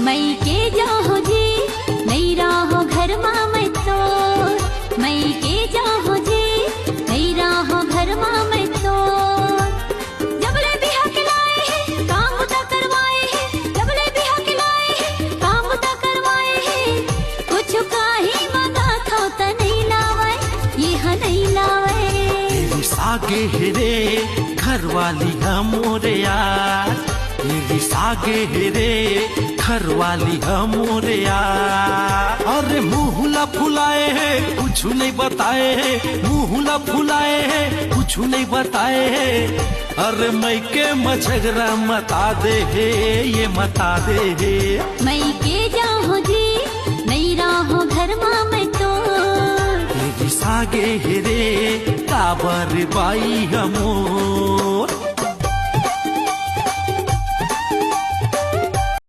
मई के जाहो जी नहीं राहो घर माँ मैं तो, मई के जाहो जी नहीं राहो घर माँ मैं तो। जबले बिहा के लाए हैं काम बुता करवाए हैं, जबले बिहा के लाए हैं काम बुता करवाए हैं। कुछ काही मांगा था त नहीं लावे, यह नहीं लावे। तेरी सागे हेरे घरवाली हमोरे यार, तेरी सागे हेरे घरवाली हमोरे यार। अरे मुँहला फुलाए है कुछ नहीं बताए है, मुँहला फुलाए है कुछ नहीं बताए है। अरे मई के मछगरा मता दे है, ये मता दे है। मई के जाहो जी नहीं राहो घर माँ मैं तो, तेरी सागे हेरे काबर बाई हमोर।